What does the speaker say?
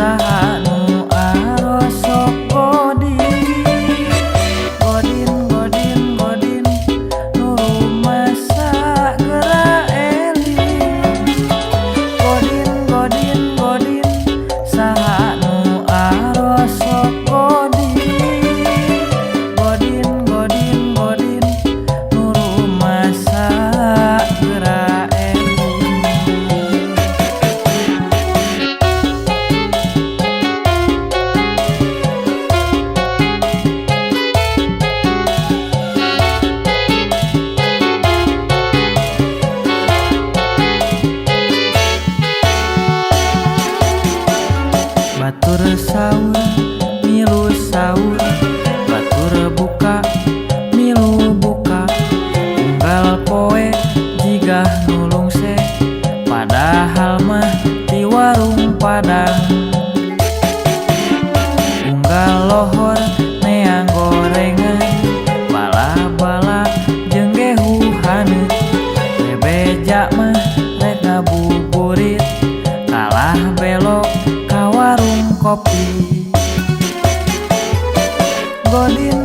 saha nu aros sok godin. Godin godin godin nu rumasa geura eling. Godin godin godin saha nu aros sok godin. Godin godin godin nu rumasa geura eling. Batur saur milu saur, batur buka milu buka. Unggal poe jigah nulungse, padahal mah di warung Padang. Unggal lohor neang gorengan, bala-bala jeung gehu haneut. Bebeja mah rek ngabuburit, kalah belok ka warung kopi. Godin